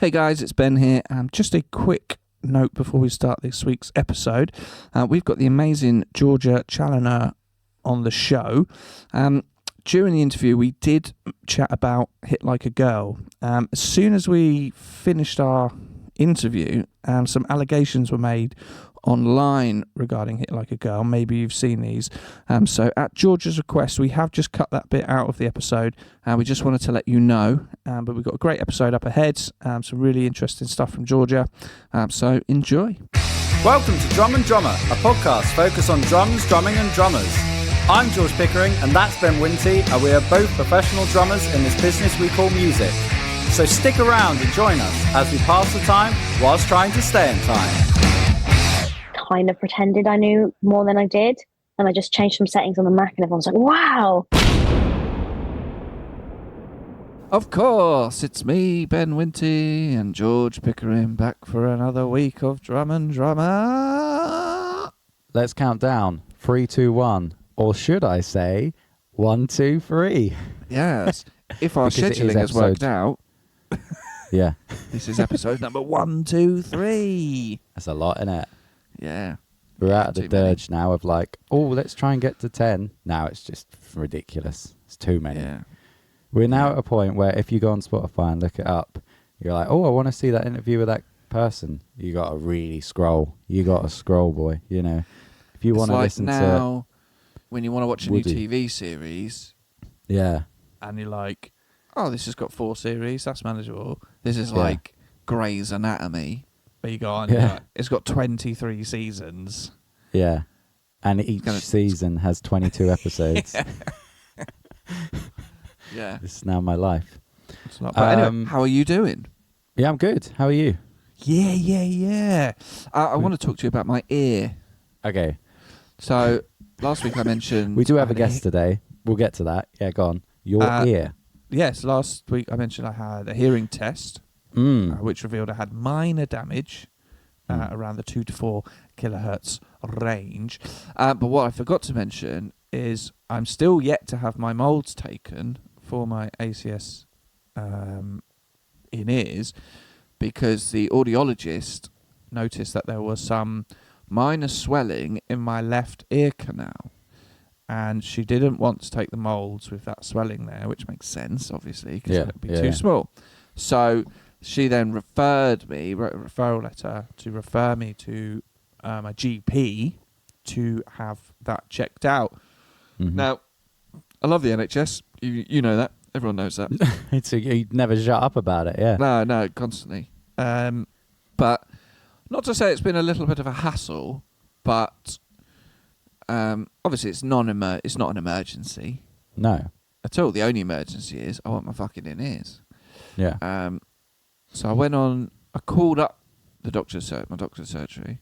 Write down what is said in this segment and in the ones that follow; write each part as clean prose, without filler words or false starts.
Hey guys, it's Ben here. Just a quick note before we start this week's episode. We've got the amazing Georgia Challinor on the show. During the interview, we did chat about Hit Like a Girl. As soon as we finished our interview, some allegations were made online regarding Hit Like a Girl. Maybe you've seen these. So at Georgia's request, we have just cut that bit out of the episode. We just wanted to let you know. But we've got a great episode up ahead. Some really interesting stuff from Georgia. So enjoy. Welcome to Drum and Drummer, a podcast focused on drums, drumming and drummers. I'm George Pickering and that's Ben Winty, and we are both professional drummers in this business we call music. So stick around and join us as we pass the time whilst trying to stay in time. Kind of pretended I knew more than I did, and I just changed some settings on the Mac and everyone's like, wow. Of course, it's me, Ben Winty, and George Pickering back for another week of Drum and Drummer. Let's count down. 3, 2, 1. Or should I say 1, 2, 3? Yes. If our scheduling has worked out. Yeah. This is episode number 123. That's a lot, isn't it? Yeah. We're out of the dirge now of like, oh, let's try and get to 10. Now it's just ridiculous. It's too many. Yeah. We're now at a point where if you go on Spotify and look it up, you're like, oh, I want to see that interview with that person. You got to really scroll. You got to scroll, boy. You know, if you want to listen now, when you want to watch a Woody. new TV series, yeah, and you're like, oh, this has got 4 series. That's manageable. This is Yeah. like Grey's Anatomy. Where you go on, Yeah. like, it's got 23 seasons. yeah. And each season has 22 episodes. Yeah. This is now my life. It's not bad. Anyway, how are you doing? Yeah, I'm good. How are you? Yeah. I want to talk to you about my ear. Okay. So last week I mentioned... We do have a guest today. We'll get to that. Yeah, go on. Your ear. Yes, last week I mentioned I had a hearing test, which revealed I had minor damage around the 2 to 4 kilohertz range. But what I forgot to mention is I'm still yet to have my molds taken for my ACS in-ears, because the audiologist noticed that there was some minor swelling in my left ear canal. And she didn't want to take the moulds with that swelling there, which makes sense, obviously, because it would be too small. So she then referred me, wrote a referral letter to refer me to my GP to have that checked out. Mm-hmm. Now, I love the NHS. You know that. Everyone knows that. You'd never shut up about it, yeah. No, constantly. But not to say it's been a little bit of a hassle, but... obviously, it's not an emergency. No. At all. The only emergency is I want my fucking in-ears. Yeah. So I called up my doctor's surgery,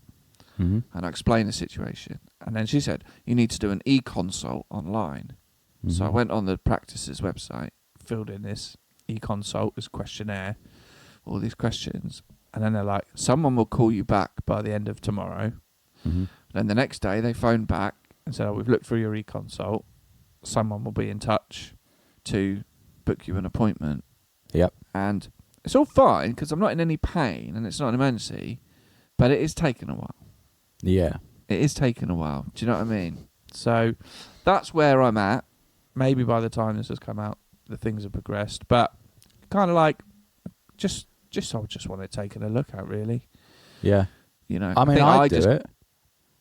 and I explained the situation. And then she said, you need to do an e-consult online. Mm-hmm. So I went on the practice's website, filled in this e-consult, this questionnaire, all these questions. And then they're like, someone will call you back by the end of tomorrow. Mm-hmm. Then the next day they phoned back and said, we've looked through your e-consult. Someone will be in touch to book you an appointment. Yep. And it's all fine because I'm not in any pain and it's not an emergency, but it is taking a while. Yeah. It is taking a while. Do you know what I mean? So that's where I'm at. Maybe by the time this has come out, the things have progressed. But kind of like, I just want it taken a look at, really. Yeah. You know, I mean, I'd do it.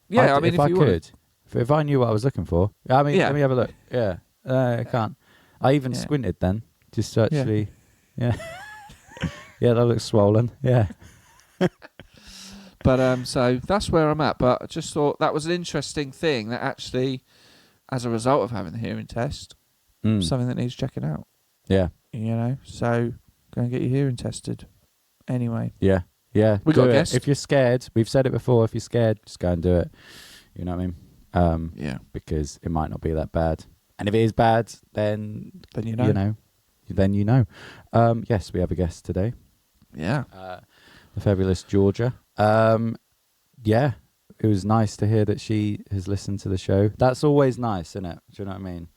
Yeah, I mean, if I you could. If I knew what I was looking for. I mean, Yeah. let me have a look. Yeah. I can't. I even squinted then, just to actually... Yeah. Yeah, that looks swollen. Yeah. But so that's where I'm at. But I just thought that was an interesting thing that actually, as a result of having the hearing test, something that needs checking out. Yeah. You know, so go and get your hearing tested. Anyway. Yeah. Yeah. We got a guest. If you're scared, we've said it before, if you're scared, just go and do it. You know what I mean? Yeah. Because it might not be that bad. And if it is bad, then you know. Then you know. Yes, we have a guest today. Yeah. The fabulous Georgia. Yeah, it was nice to hear that she has listened to the show. That's always nice, isn't it? Do you know what I mean?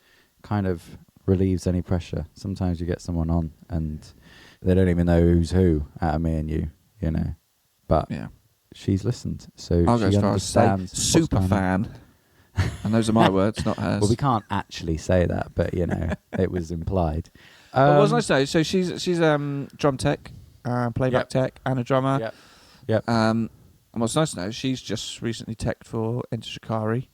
Kind of relieves any pressure. Sometimes you get someone on and they don't even know who's who out of me and you, you know. But Yeah. she's listened, so I'll go she as far as to say understands. what's super going on. fan. And those are my words, not hers. Well, we can't actually say that, but you know, it was implied. But what was nice to know? So she's drum tech, playback tech, and a drummer. Yep. And what's nice to know? She's just recently teched for Enter Shikari,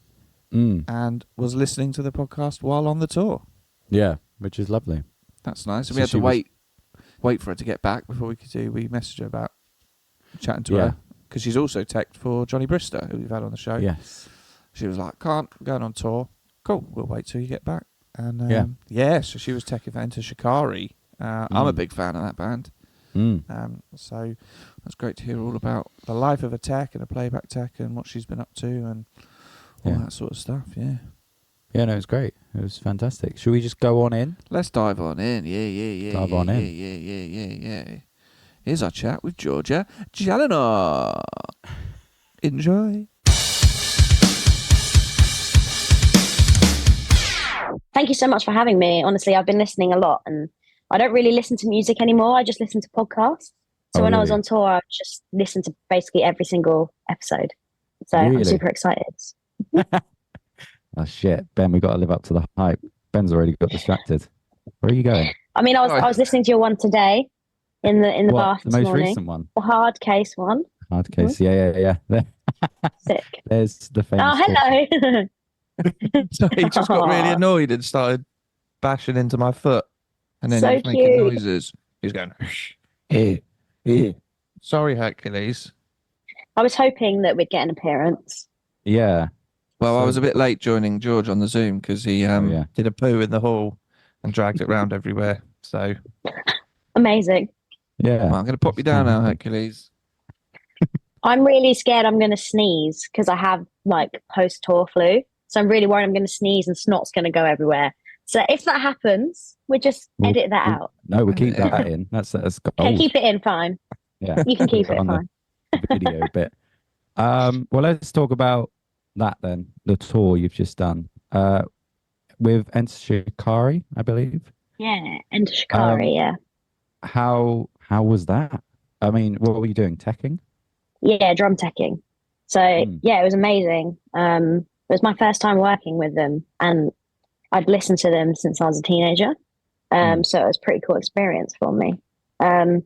and was listening to the podcast while on the tour. Yeah, which is lovely. That's nice. And So we had to she wait for her to get back before we could do. We messaged her about chatting to her because she's also teched for Johnny Brister, who we've had on the show. Yes. She was like, I'm going on tour. Cool, we'll wait till you get back. And so she was teching for Enter Shikari. I'm a big fan of that band. So that's great to hear all about the life of a tech and a playback tech and what she's been up to and all that sort of stuff. Yeah. Yeah, no, it was great. It was fantastic. Should we just go on in? Let's dive on in. Yeah. Dive on in. Yeah. Here's our chat with Georgia Challinor. Enjoy. Thank you so much for having me. Honestly, I've been listening a lot and I don't really listen to music anymore. I just listen to podcasts. So when I was on tour, I just listened to basically every single episode. So I'm super excited. Oh, shit. Ben, we got to live up to the hype. Ben's already got distracted. Where are you going? I mean, I was listening to your one today in the bath this morning. The most recent one? The hard case one. Hard case, yeah. Sick. There's the famous. Oh, hello. So he just got really annoyed and started bashing into my foot. And then So he was making cute. noises. He was going, sorry, Hercules. I was hoping that we'd get an appearance. Yeah. Well, I was a bit late joining George on the Zoom because he did a poo in the hall and dragged it around everywhere. So Amazing. Yeah. well, I'm going to pop you down now, Hercules. I'm really scared I'm going to sneeze because I have like post-tour flu. So I'm really worried I'm going to sneeze and snot's going to go everywhere. So if that happens, we just edit that out. No, we'll keep that in. That's gold. Okay, keep it in, fine. Yeah. You can keep it, on fine. the video bit. Well, let's talk about that then. The tour you've just done with Enter Shikari, I believe. Yeah, Enter Shikari, yeah. How was that? I mean, what were you doing? Teching? Yeah, drum teching. So yeah, it was amazing. It was my first time working with them, and I'd listened to them since I was a teenager. So it was a pretty cool experience for me. And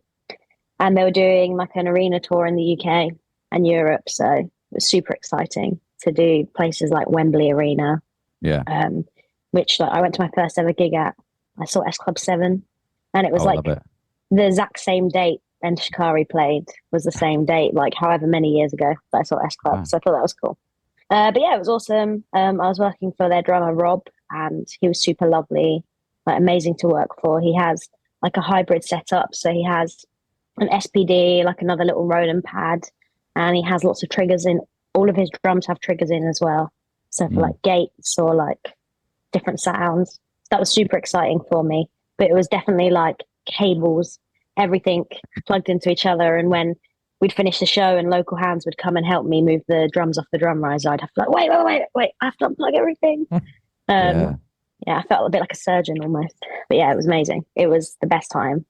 they were doing like an arena tour in the UK and Europe, so it was super exciting to do places like Wembley Arena. Yeah. Which like I went to my first ever gig at. I saw S Club 7, and it was the exact same date Enter Shikari played was the same date, like however many years ago that I saw S Club. Wow. So I thought that was cool. But yeah, it was awesome. I was working for their drummer Rob, and he was super lovely, like amazing to work for. He has like a hybrid setup, so he has an SPD, like another little Roland pad, and he has lots of triggers in. All of his drums have triggers in as well. So for like gates or like different sounds. That was super exciting for me. But it was definitely like cables, everything plugged into each other. And when we'd finish the show and local hands would come and help me move the drums off the drum riser, I'd have to like, wait, I have to unplug everything. Yeah, I felt a bit like a surgeon almost. But yeah, it was amazing. It was the best time.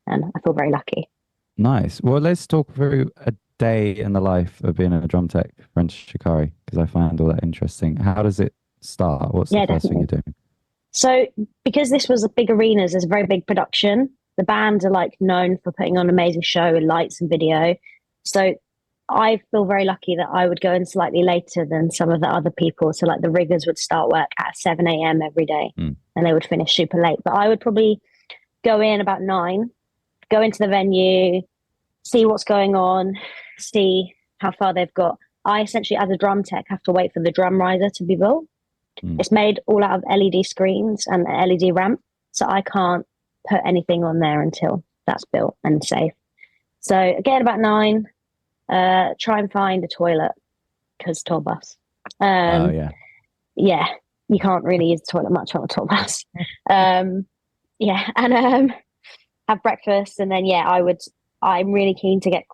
And I feel very lucky. Nice. Well, let's talk through a day in the life of being a drum tech for Enter Shikari, because I find all that interesting. How does it start? What's the first thing you're doing? So because this was a big arenas, there's a very big production. The bands are like known for putting on an amazing show with lights and video. So I feel very lucky that I would go in slightly later than some of the other people. So like the riggers would start work at 7 a.m. every day and they would finish super late. But I would probably go in about 9, go into the venue, see what's going on, see how far they've got. I essentially, as a drum tech, have to wait for the drum riser to be built. It's made all out of LED screens and an LED ramp. So I can't put anything on there until that's built and safe. So again, about 9, try and find a toilet because tour bus. Yeah, you can't really use the toilet much on a tour bus. And have breakfast, and then I'm really keen to get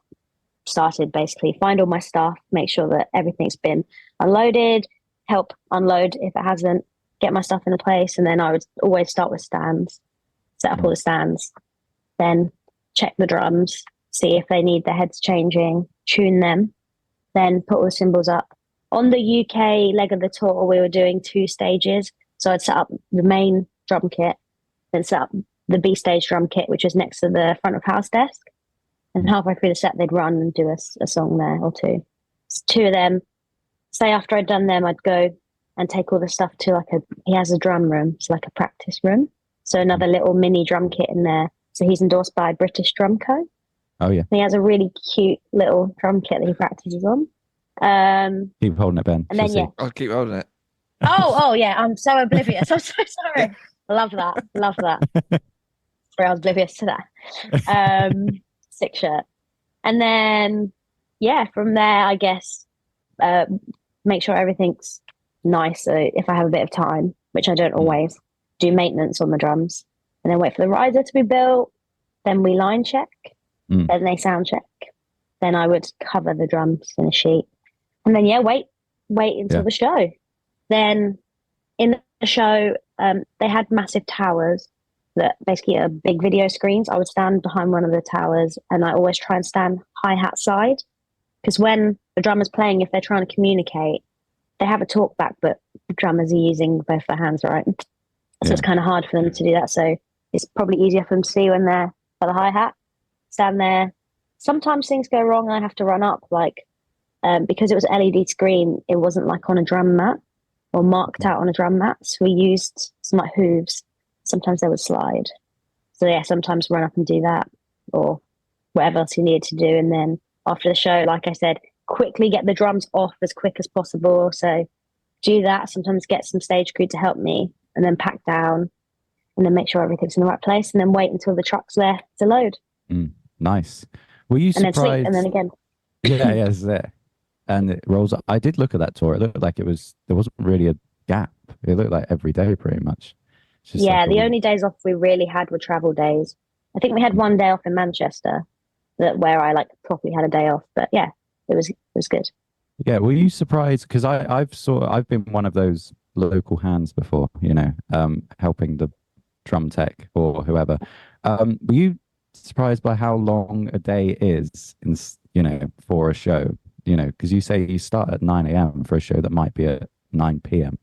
started. Basically, find all my stuff, make sure that everything's been unloaded, help unload if it hasn't, get my stuff in the place, and then I would always start with stands, set up all the stands, then check the drums, see if they need their heads changing, tune them, then put all the cymbals up. On the UK leg of the tour, we were doing 2 stages. So I'd set up the main drum kit, then set up the B stage drum kit, which was next to the front of house desk. And halfway through the set, they'd run and do a song there or 2. So 2 of them. Say after I'd done them, I'd go and take all the stuff to he has a drum room, so like a practice room. So another little mini drum kit in there. So he's endorsed by British Drum Co. Oh yeah. And he has a really cute little drum kit that he practices on. Keep holding it, Ben. And then I'll keep holding it. Oh yeah, I'm so oblivious. I'm so sorry. Love that. Sorry, I was oblivious to that. Sick shirt. And then from there, I guess make sure everything's nice. So if I have a bit of time, which I don't always, do maintenance on the drums, and then wait for the riser to be built. Then we line check. Then they sound check. Then I would cover the drums in a sheet, and then wait until the show. Then in the show, they had massive towers that basically are big video screens. I would stand behind one of the towers, and I always try and stand hi-hat side, because when the drummer's playing, if they're trying to communicate, they have a talk back, but the drummers are using both their hands, right? So it's kind of hard for them to do that. So it's probably easier for them to see when they're by the hi-hat, stand there. Sometimes things go wrong and I have to run up, because it was an LED screen, it wasn't like on a drum mat or marked out on a drum mat. So we used some hooves. Sometimes they would slide. So sometimes run up and do that, or whatever else you needed to do. And then after the show, like I said, quickly get the drums off as quick as possible. So do that. Sometimes get some stage crew to help me, and then pack down, and then make sure everything's in the right place, and then wait until the truck's there to load. Nice. Were you surprised? And then sleep, and then again. It's there. And it rolls up. I did look at that tour. It looked like there wasn't really a gap. It looked like every day pretty much. The only days off we really had were travel days. I think we had 1 day off in Manchester where I properly had a day off. But it was good. Yeah, were you surprised? Because I've been one of those local hands before, helping the drum tech or whoever. Were you surprised by how long a day is for a show? Because you say you start at 9 a.m. for a show that might be at 9 p.m.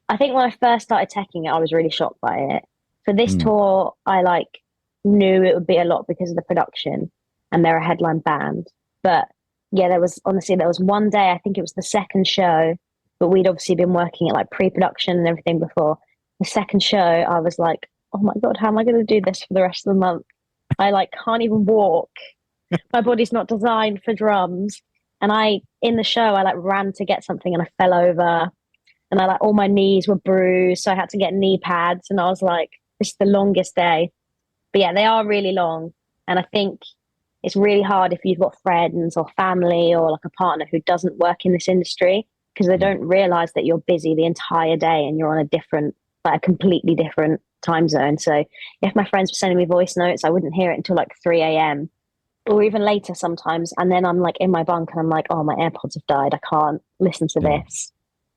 I think when I first started teching it, I was really shocked by it. For this tour, I knew it would be a lot because of the production, and they're a headline band. But there was 1 day, I think it was the second show, but we'd obviously been working at pre-production and everything before. The second show, I was like, oh my God, how am I going to do this for the rest of the month? I can't even walk. My body's not designed for drums. And in the show, I ran to get something and I fell over, and all my knees were bruised. So I had to get knee pads, and I was like, this is the longest day. But they are really long. And I think it's really hard if you've got friends or family or a partner who doesn't work in this industry, because they don't realize that you're busy the entire day and you're on a completely different time zone. So if my friends were sending me voice notes, I wouldn't hear it until 3 a.m. or even later sometimes. And then I'm in my bunk and I'm like, oh, my AirPods have died. I can't listen to this.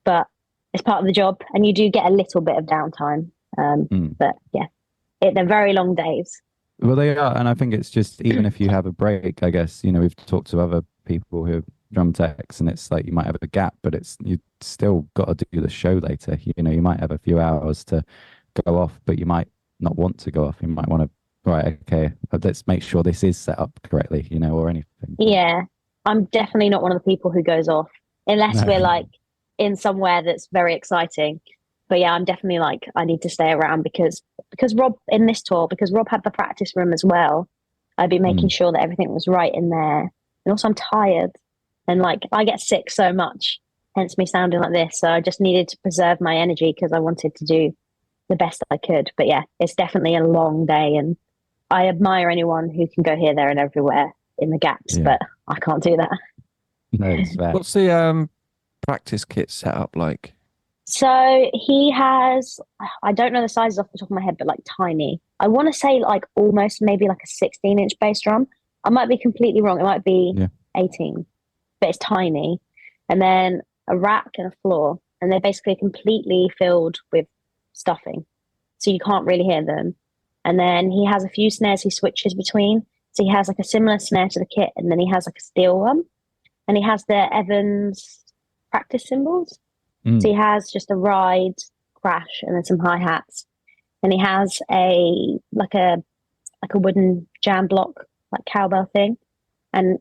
But it's part of the job, and you do get a little bit of downtime. But they're very long days. Well, they are. And I think it's just, even if you have a break, I guess, we've talked to other people who are drum techs, and it's you might have a gap, but you still got to do the show later. You might have a few hours to go off, but you might not want to go off. You might want to, right, okay, let's make sure this is set up correctly, or anything. Yeah, I'm definitely not one of the people who goes off unless we're in somewhere that's very exciting. But I'm definitely I need to stay around because Rob in this tour, because Rob had the practice room as well, I'd be making sure that everything was right in there. And also I'm tired, and I get sick so much, hence me sounding like this. So I just needed to preserve my energy because I wanted to do the best I could. But it's definitely a long day, and I admire anyone who can go here, there and everywhere in the gaps, but I can't do that. No, it's fair. What's the practice kit set up like? So he has, I don't know the sizes off the top of my head, but tiny. I want to say almost maybe a 16-inch bass drum. I might be completely wrong. It might be 18, but it's tiny. And then a rack and a floor, and they're basically completely filled with stuffing. So you can't really hear them. And then he has a few snares he switches between. So he has like a similar snare to the kit, and then he has like a steel one. And he has the Evans practice cymbals. So he has just a ride, crash, and then some hi-hats. And he has a wooden jam block, like cowbell thing. And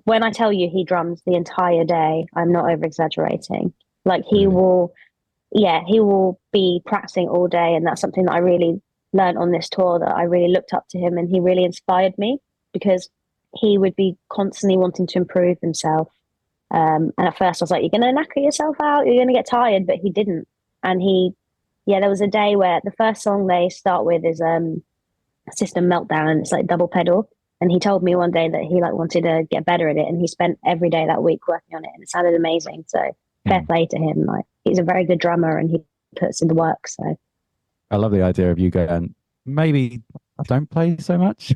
when I tell you he drums the entire day, I'm not over exaggerating. Like he will be practicing all day. And that's something that I really learned on this tour, that I really looked up to him, and he really inspired me because he would be constantly wanting to improve himself. And at first I was like, you're going to knacker yourself out, you're going to get tired, but he didn't. And there was a day where the first song they start with is System Meltdown, and it's like double pedal. And he told me one day that he like wanted to get better at it, and he spent every day that week working on it, and it sounded amazing. So fair play to him. Like, he's a very good drummer, and he puts in the work. So I love the idea of you going, maybe I don't play so much.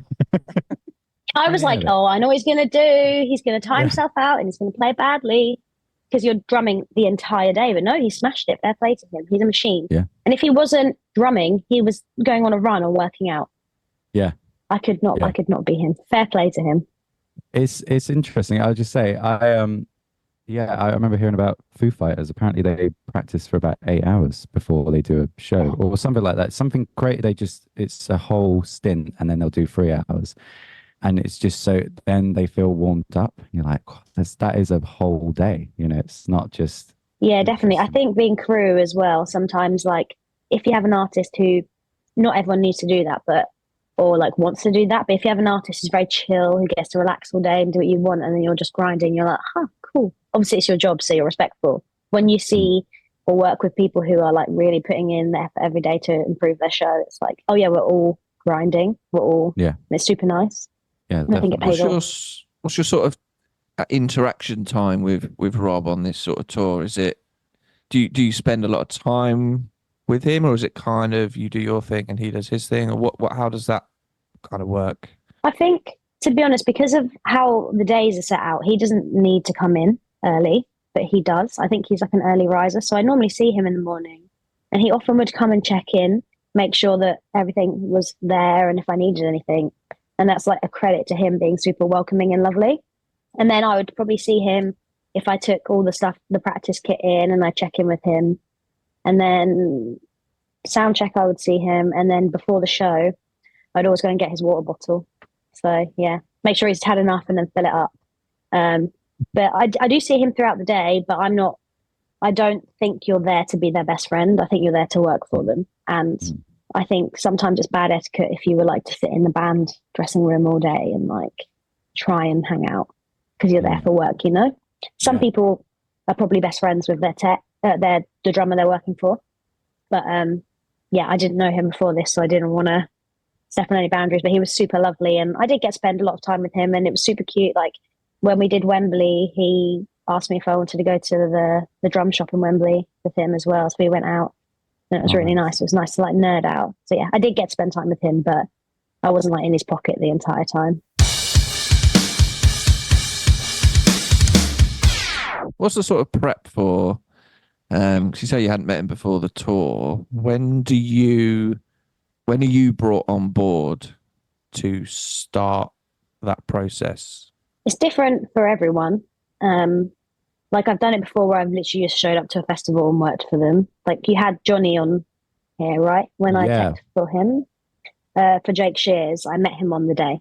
I was like, I know what he's going to do. He's going to tire himself out, and he's going to play badly because you're drumming the entire day. But no, he smashed it. Fair play to him. He's a machine. Yeah. And if he wasn't drumming, he was going on a run or working out. Yeah. I could not be him. Fair play to him. It's interesting. I'll just say, I remember hearing about Foo Fighters. Apparently they practice for about 8 hours before they do a show or something like that. Something great. It's a whole stint, and then they'll do 3 hours. And it's just so then they feel warmed up. You're like, that is a whole day. You know, it's not just. Yeah, definitely. I think being crew as well, sometimes like if you have an artist who, not everyone needs to do that, or like wants to do that. But if you have an artist who's very chill, who gets to relax all day and do what you want, and then you're just grinding, you're like, cool. Obviously it's your job, so you're respectful. When you see or work with people who are like really putting in the effort every day to improve their show, it's like, oh yeah, we're all grinding. It's super nice. Yeah, I think it pays off. What's your sort of interaction time with Rob on this sort of tour? Is it do you spend a lot of time with him, or is it kind of you do your thing and he does his thing, or what how does that kind of work? I think, to be honest, because of how the days are set out, he doesn't need to come in early, but he does. I think he's like an early riser, so I normally see him in the morning, and he often would come and check in, make sure that everything was there, and if I needed anything. And that's like a credit to him being super welcoming and lovely. And then I would probably see him if I took all the stuff, the practice kit in, and I check in with him. And then sound check, I would see him. And then before the show, I'd always go and get his water bottle. So yeah, make sure he's had enough and then fill it up. But I do see him throughout the day, but I don't think you're there to be their best friend. I think you're there to work for them. And I think sometimes it's bad etiquette if you would like to sit in the band dressing room all day and like try and hang out because you're there for work, you know? Some people are probably best friends with the drummer they're working for. But I didn't know him before this, so I didn't want to step on any boundaries, but he was super lovely. And I did get to spend a lot of time with him, and it was super cute. Like when we did Wembley, he asked me if I wanted to go to the drum shop in Wembley with him as well. So we went out. And it was really nice. It was nice to like nerd out. So yeah, I did get to spend time with him, but I wasn't like in his pocket the entire time. What's the sort of prep for? Because you say you hadn't met him before the tour. When are you brought on board to start that process? It's different for everyone. Like I've done it before where I've literally just showed up to a festival and worked for them. Like you had Johnny on here, right? When I checked for him, for Jake Shears, I met him on the day.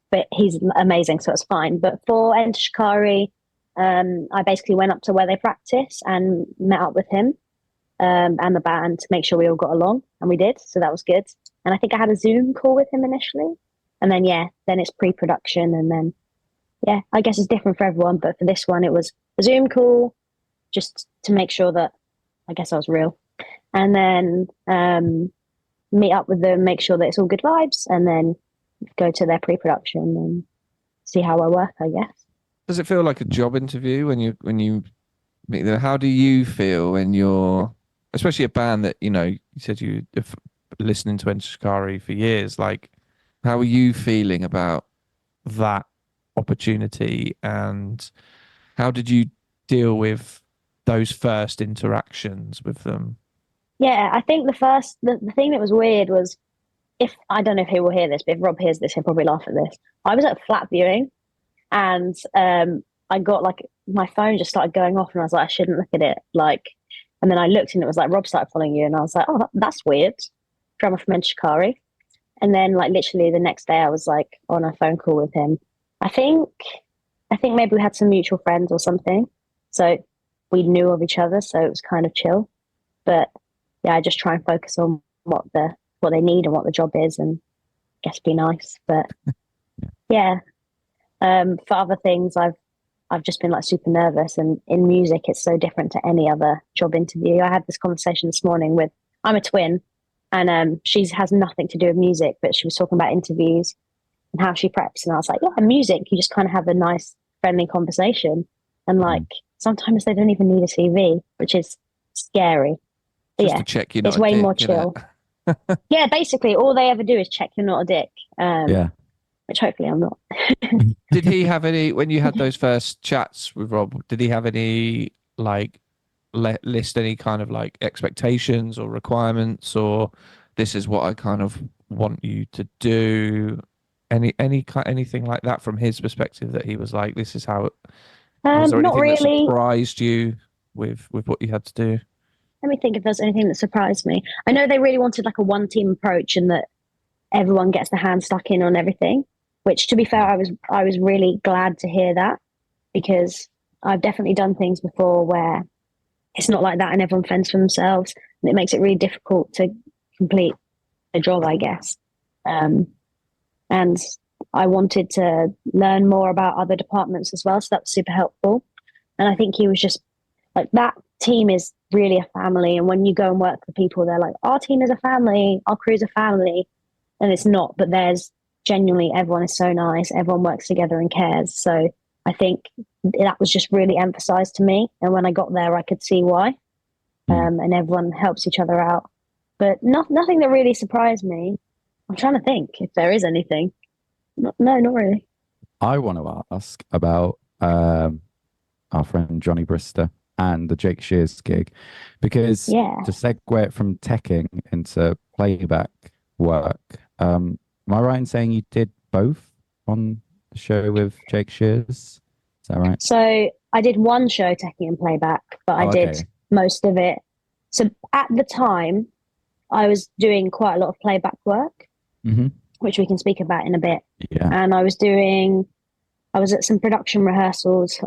But he's amazing, so it's fine. But for Enter Shikari, I basically went up to where they practice and met up with him and the band to make sure we all got along. And we did, so that was good. And I think I had a Zoom call with him initially. And then, then it's pre-production. And then, I guess it's different for everyone. But for this one, it was a Zoom call just to make sure that I guess I was real. And then meet up with them, make sure that it's all good vibes, and then go to their pre-production and see how I work, I guess. Does it feel like a job interview when you meet them? How do you feel when you're, especially a band that, you said you listening to Enter Shikari for years, like how are you feeling about that opportunity, and how did you deal with those first interactions with them? Yeah, I think the thing that was weird was if I don't know if he will hear this, but if Rob hears this, he'll probably laugh at this. I was at flat viewing, and I got like my phone just started going off, and I was like, I shouldn't look at it. Like, and then I looked, and it was like Rob started following you, and I was like, oh, that's weird. Drummer from Enter Shikari. And then like literally the next day, I was like on a phone call with him. I think maybe we had some mutual friends or something, so we knew of each other, so it was kind of chill. But yeah, I just try and focus on what they need and what the job is, and I guess be nice. But yeah, for other things, I've just been like super nervous, and in music, it's so different to any other job interview. I had this conversation this morning with, I'm a twin, and she has nothing to do with music, but she was talking about interviews and how she preps, and I was like, yeah, music, you just kind of have a nice, friendly conversation, and like sometimes they don't even need a CV, which is scary. Just yeah, to check you're not it's a way dick, more chill. Yeah, basically, all they ever do is check you're not a dick. Yeah. Which hopefully I'm not. Did he have any, when you had those first chats with Rob, did he have any like list any kind of like expectations or requirements, or this is what I kind of want you to do? Anything like that from his perspective, that he was like, this is how it, was there Not anything that really. surprised you with what you had to do? Let me think if there's anything that surprised me. I know they really wanted like a one team approach, and that everyone gets their hand stuck in on everything, which to be fair, I was really glad to hear that, because I've definitely done things before where it's not like that and everyone fends for themselves, and it makes it really difficult to complete a job, I guess. And I wanted to learn more about other departments as well, so that was super helpful. And I think he was just like, that team is really a family, and when you go and work with people, they're like, our team is a family, our crew's a family, and it's not, but there's genuinely, everyone is so nice, everyone works together and cares. So I think that was just really emphasized to me, and when I got there I could see why. And everyone helps each other out, but nothing that really surprised me. I'm trying to think if there is anything. No, not really. I want to ask about our friend Johnny Brister and the Jake Shears gig, because to segue it from teching into playback work, am I right in saying you did both on the show with Jake Shears? Is that right? So I did one show teching and playback, but I did most of it. So at the time, I was doing quite a lot of playback work, which we can speak about in a bit. Yeah. And I was at some production rehearsals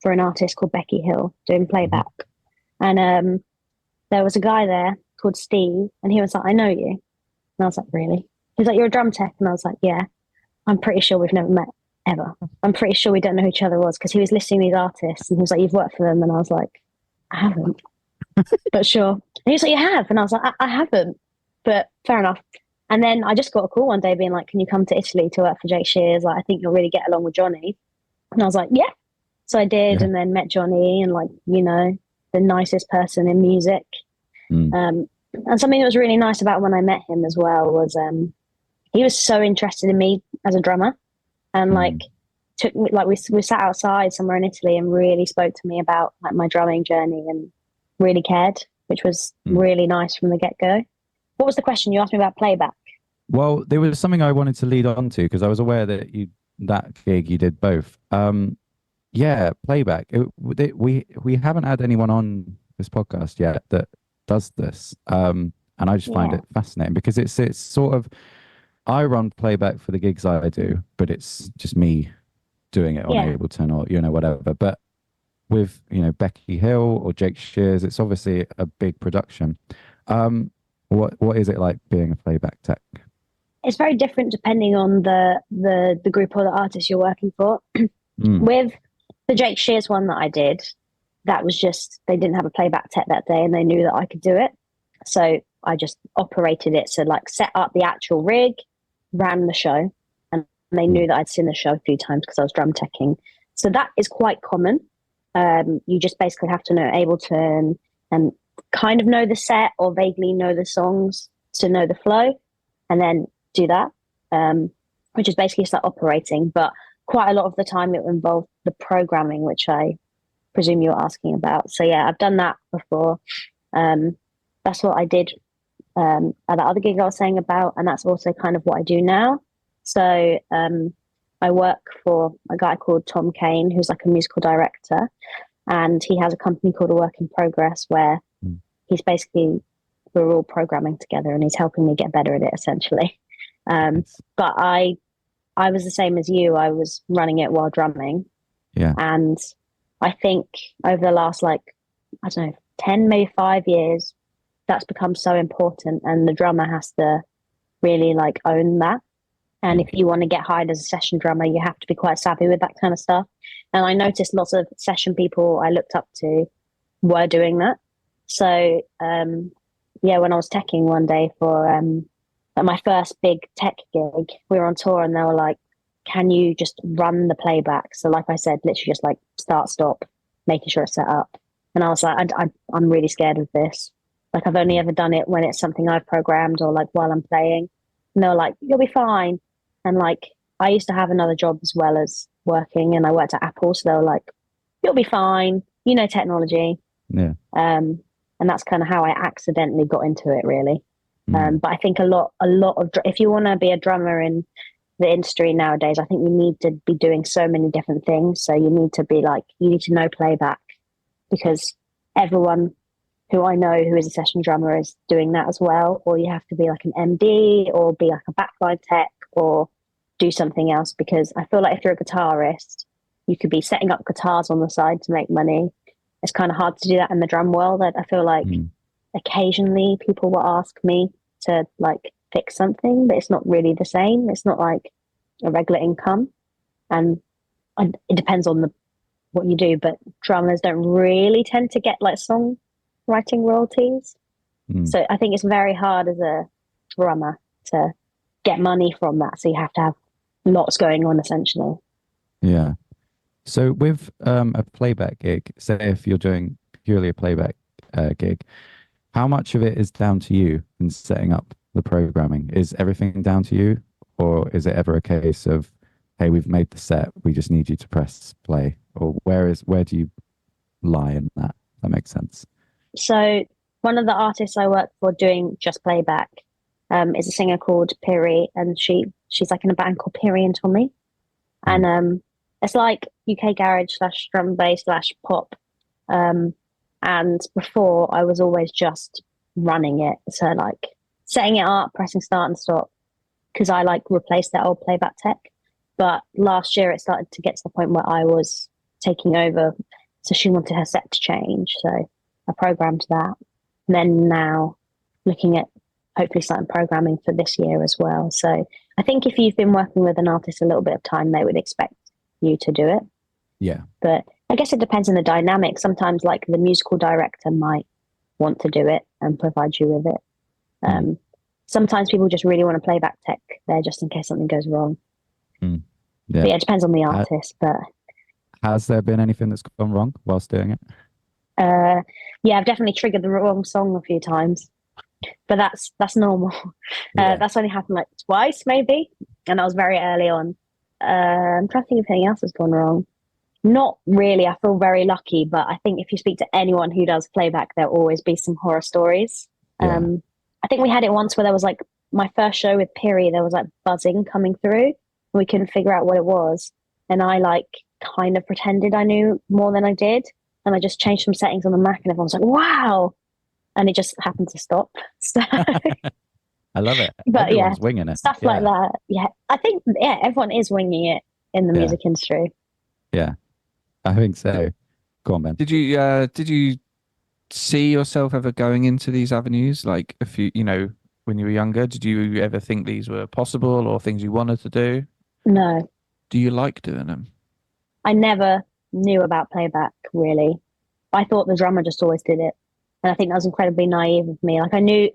for an artist called Becky Hill doing playback. And there was a guy there called Steve, and he was like, I know you. And I was like, really? He's like, you're a drum tech? And I was like, yeah. I'm pretty sure we've never met ever. I'm pretty sure we don't know who each other was, because he was listing these artists, and he was like, you've worked for them? And I was like, I haven't. But sure. And he was like, you have? And I was like, I haven't. But fair enough. And then I just got a call one day being like, can you come to Italy to work for Jake Shears? Like, I think you'll really get along with Johnny. And I was like, yeah. So I did, and then met Johnny, and like, you know, the nicest person in music. And something that was really nice about when I met him as well was he was so interested in me as a drummer, and like took me, like we sat outside somewhere in Italy and really spoke to me about like my drumming journey, and really cared, which was really nice from the get-go. What was the question? You asked me about playback. Well, there was something I wanted to lead on to, because I was aware that that gig you did both. Yeah, playback. We haven't had anyone on this podcast yet that does this, and I just find it fascinating, because it's sort of, I run playback for the gigs I do, but it's just me doing it on Ableton or whatever. But with Becky Hill or Jake Shears, it's obviously a big production. What is it like being a playback tech? It's very different depending on the group or the artist you're working for. With the Jake Shears one that I did, that was just, they didn't have a playback tech that day, and they knew that I could do it. So I just operated it. So like set up the actual rig, ran the show, and they knew that I'd seen the show a few times because I was drum teching. So that is quite common. You just basically have to know Ableton and kind of know the set or vaguely know the songs to know the flow, and then do that, which is basically just like operating. But quite a lot of the time it involved the programming, which I presume you're asking about. So yeah, I've done that before. That's what I did at the other gig I was saying about, and that's also kind of what I do now. So I work for a guy called Tom Kane, who's like a musical director, and he has a company called A Work in Progress where he's basically, we're all programming together and he's helping me get better at it essentially. But I was the same as you. I was running it while drumming. Yeah. And I think over the last, like, I don't know, 10, maybe 5 years, that's become so important. And the drummer has to really like own that. And if you want to get hired as a session drummer, you have to be quite savvy with that kind of stuff. And I noticed lots of session people I looked up to were doing that. So, when I was teching one day for my first big tech gig, we were on tour and they were like, can you just run the playback? So like I said, literally just like start, stop, making sure it's set up. And I was like, I'm really scared of this. Like I've only ever done it when it's something I've programmed or like while I'm playing. And they were like, you'll be fine. And like, I used to have another job as well as working, and I worked at Apple. So they were like, you'll be fine. You know, technology. Yeah. And that's kind of how I accidentally got into it, really. But I think a lot of, if you want to be a drummer in the industry nowadays, I think you need to be doing so many different things. So you need to be like, you need to know playback, because everyone who I know who is a session drummer is doing that as well. Or you have to be like an MD or be like a backline tech or do something else, because I feel like if you're a guitarist, you could be setting up guitars on the side to make money. It's kind of hard to do that in the drum world. I feel like occasionally people will ask me to like fix something, but it's not really the same. It's not like a regular income, and it depends on what you do. But drummers don't really tend to get like songwriting royalties. So I think it's very hard as a drummer to get money from that. So you have to have lots going on essentially. Yeah. So with a playback gig, say if you're doing purely a playback gig, how much of it is down to you in setting up the programming? Is everything down to you, or is it ever a case of, hey, we've made the set, we just need you to press play? Or where do you lie in that? That makes sense. So one of the artists I work for doing just playback is a singer called Piri, and she's like in a band called Piri and Tommy. And it's like UK garage / drum bass / pop. And before I was always just running it. So like setting it up, pressing start and stop, because I like replaced that old playback tech. But last year it started to get to the point where I was taking over. So she wanted her set to change. So I programmed that. And then now looking at hopefully starting programming for this year as well. So I think if you've been working with an artist a little bit of time, they would expect you to do it. Yeah. But I guess it depends on the dynamic. Sometimes like the musical director might want to do it and provide you with it. Sometimes people just really want to play back tech there just in case something goes wrong. Yeah. But yeah, it depends on the artist. But has there been anything that's gone wrong whilst doing it? Yeah, I've definitely triggered the wrong song a few times, but that's normal. That's only happened like twice maybe, and I was very early on. I'm trying to think if anything else has gone wrong. Not really. I feel very lucky, but I think if you speak to anyone who does playback, there'll always be some horror stories. Yeah. I think we had it once where there was like my first show with Piri, there was like buzzing coming through and we couldn't figure out what it was. And I like kind of pretended I knew more than I did. And I just changed some settings on the Mac and everyone's like, wow. And it just happened to stop. So I love it. But everyone's winging it. Stuff like that. Yeah. I think, everyone is winging it in the music industry. Yeah, I think so. Go on, Ben. Did you see yourself ever going into these avenues? Like when you were younger, did you ever think these were possible or things you wanted to do? No. Do you like doing them? I never knew about playback, really. I thought the drummer just always did it. And I think that was incredibly naive of me. Like I knew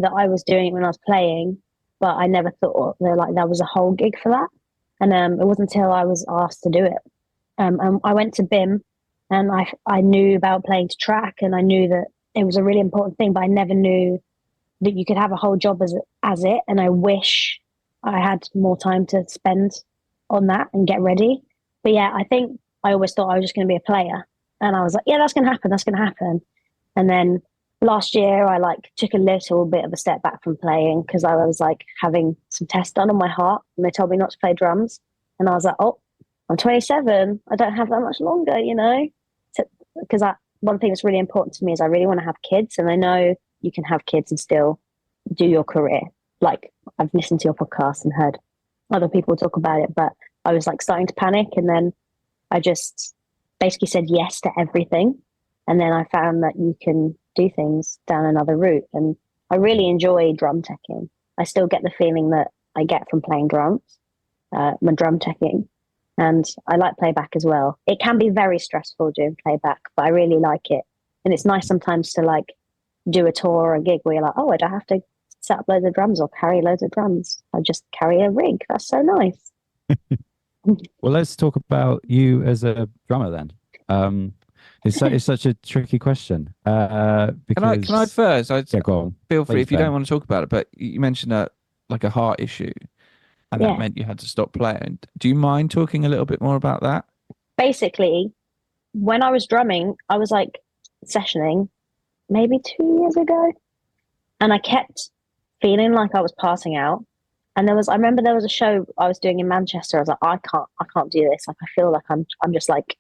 that I was doing it when I was playing, but I never thought there was a whole gig for that. And it wasn't until I was asked to do it. I went to BIM and I knew about playing to track, and I knew that it was a really important thing, but I never knew that you could have a whole job as it. And I wish I had more time to spend on that and get ready. But yeah, I think I always thought I was just going to be a player. And I was like, yeah, that's going to happen. That's going to happen. And then last year I like took a little bit of a step back from playing because I was like having some tests done on my heart, and they told me not to play drums, and I was like, oh, I'm 27, I don't have that much longer, you know, because one thing that's really important to me is I really want to have kids, and I know you can have kids and still do your career. Like, I've listened to your podcast and heard other people talk about it, but I was like starting to panic, and then I just basically said yes to everything, and then I found that you can do things down another route, and I really enjoy drum teching. I still get the feeling that I get from playing drums when drum teching, and I like playback as well. It can be very stressful doing playback, but I really like it, and it's nice sometimes to like do a tour or a gig where you're like, oh, I don't have to set up loads of drums or carry loads of drums. I just carry a rig. That's so nice. Well, let's talk about you as a drummer then. It's such a tricky question. Because Can I first? yeah, go on. Feel free Please, if you Ben. don't want to talk about it, but you mentioned like a heart issue, and Yeah. that meant you had to stop playing. Do you mind talking a little bit more about that? Basically, when I was drumming, I was like sessioning maybe 2 years ago, and I kept feeling like I was passing out. And I remember there was a show I was doing in Manchester. I was like, I can't do this. Like, I feel like I'm just like,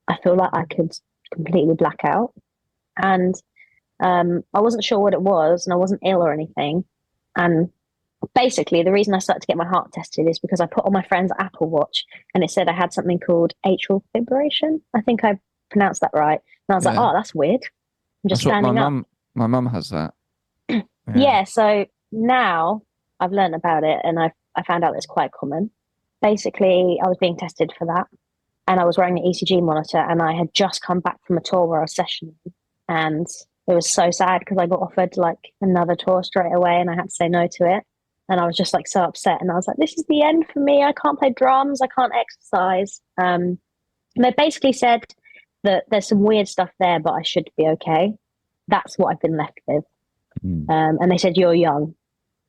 I feel like I could completely black out. And I wasn't sure what it was, and I wasn't ill or anything. And basically, the reason I started to get my heart tested is because I put on my friend's Apple Watch, and it said I had something called atrial fibrillation. I think I pronounced that right. And I was like, oh, that's weird. I'm just That's what standing up. my mum has that. Yeah. So now I've learned about it, and I found out it's quite common. Basically, I was being tested for that, and I was wearing an ECG monitor, and I had just come back from a tour where I was sessioning, and it was so sad because I got offered like another tour straight away, and I had to say no to it. And I was just like so upset, and I was like, this is the end for me. I can't play drums. I can't exercise. And they basically said that there's some weird stuff there, but I should be okay. That's what I've been left with. And they said, you're young.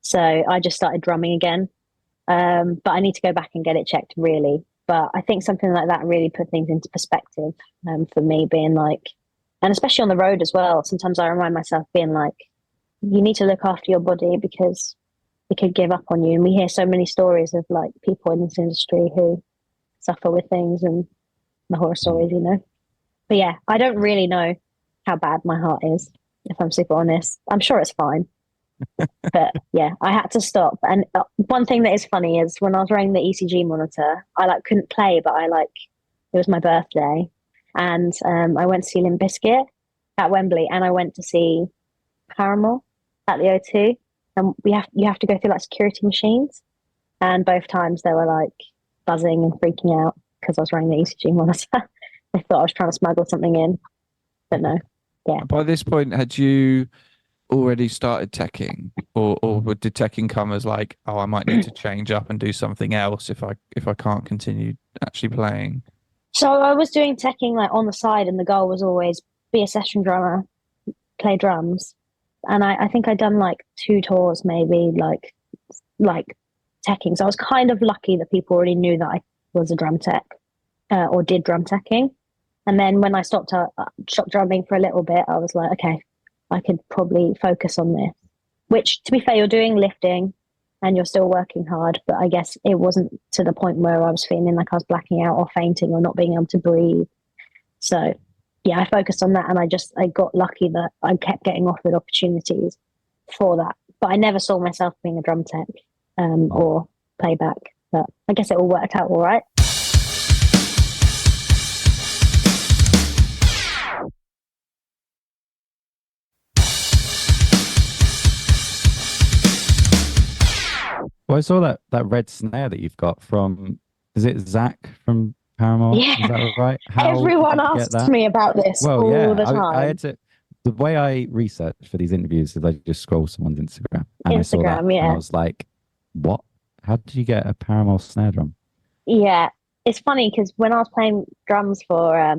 So I just started drumming again. But I need to go back and get it checked, really. But I think something like that really put things into perspective for me, being like, and especially on the road as well. Sometimes I remind myself being like, you need to look after your body because it could give up on you. And we hear so many stories of like people in this industry who suffer with things, and the horror stories, you know. But yeah, I don't really know how bad my heart is, if I'm super honest. I'm sure it's fine. But yeah, I had to stop. And one thing that is funny is when I was wearing the ECG monitor, I like couldn't play, but it was my birthday, and I went to see Limp Bizkit at Wembley, and I went to see Paramore at the O2, and you have to go through like security machines, and both times they were like buzzing and freaking out because I was wearing the ECG monitor. They thought I was trying to smuggle something in, but no. Yeah. By this point, had you already started teching, or did teching come as like, oh, I might need to change up and do something else if I can't continue actually playing? So I was doing teching like on the side, and the goal was always be a session drummer, play drums. And I think I'd done like 2 tours, maybe like teching. So I was kind of lucky that people already knew that I was a drum tech or did drum teching. And then when I stopped drumming for a little bit, I was like, okay, I could probably focus on this. Which, to be fair, you're doing lifting and you're still working hard, but I guess it wasn't to the point where I was feeling like I was blacking out or fainting or not being able to breathe. So yeah, I focused on that, and I got lucky that I kept getting offered opportunities for that. But I never saw myself being a drum tech or playback. But I guess it all worked out all right. Well, I saw that red snare that you've got from, is it Zach from Paramore? Yeah. Is that right? Everyone asks me about this all the time. I had to, the way I research for these interviews is I just scroll someone's Instagram. And I saw that, and I was like, what? How did you get a Paramore snare drum? Yeah, it's funny because when I was playing drums for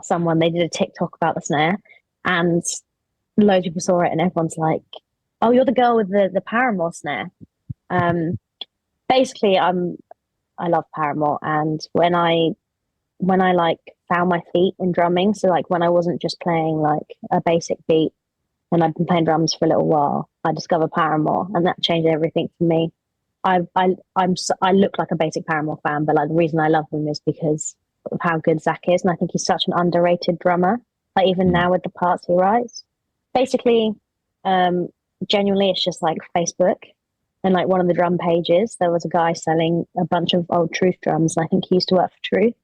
someone, they did a TikTok about the snare, and loads of people saw it, and everyone's like, oh, you're the girl with the Paramore snare. Basically, I love Paramore, and when I like found my feet in drumming, so like when I wasn't just playing like a basic beat, and I'd been playing drums for a little while, I discovered Paramore, and that changed everything for me. I look like a basic Paramore fan, but like the reason I love them is because of how good Zach is, and I think he's such an underrated drummer. Like even now with the parts he writes, basically, genuinely, it's just like Facebook, and like one of the drum pages, there was a guy selling a bunch of old Truth drums, and I think he used to work for Truth,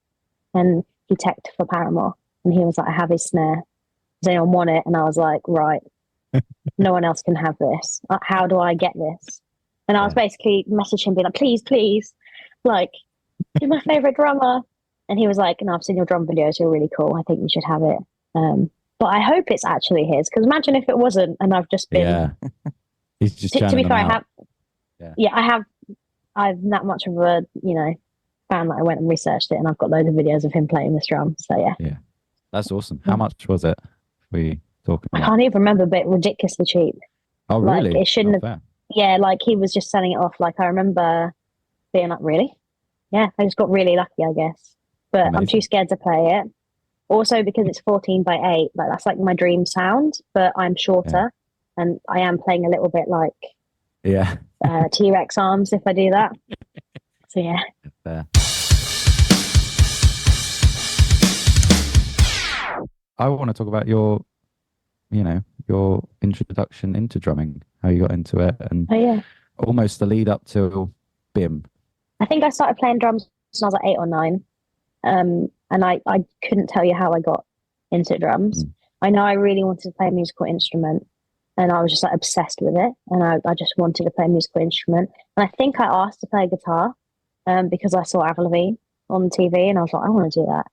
and he teched for Paramore, and he was like, "I have his snare. Does anyone want it?" And I was like, "Right, no one else can have this. How do I get this?" And I was basically messaging him, being like, please, like, you're my favorite drummer. And he was like, "No, I've seen your drum videos. You're really cool. I think you should have it." But I hope it's actually his, because imagine if it wasn't, and I've just been. Yeah. He's just to be fair, I have. I'm that much of a fan that I went and researched it, and I've got loads of videos of him playing this drum. So yeah, that's awesome. How much was it? We talking? I can't even remember, but ridiculously cheap. Oh, really? Like, it shouldn't have. Fair. Yeah, like he was just selling it off. Like I remember being like, really? Yeah, I just got really lucky, I guess. But Amazing. I'm too scared to play it. Also, because it's 14/8, like that's like my dream sound, but I'm shorter, and I am playing a little bit like T-Rex arms if I do that. So yeah. Fair. I want to talk about your introduction into drumming, how you got into it, and almost the lead up to BIM. I think I started playing drums when I was like 8 or 9. And I couldn't tell you how I got into drums. I know I really wanted to play a musical instrument, and I was just like obsessed with it. And I just wanted to play a musical instrument. And I think I asked to play guitar because I saw Avril Lavigne on TV, and I was like, I want to do that.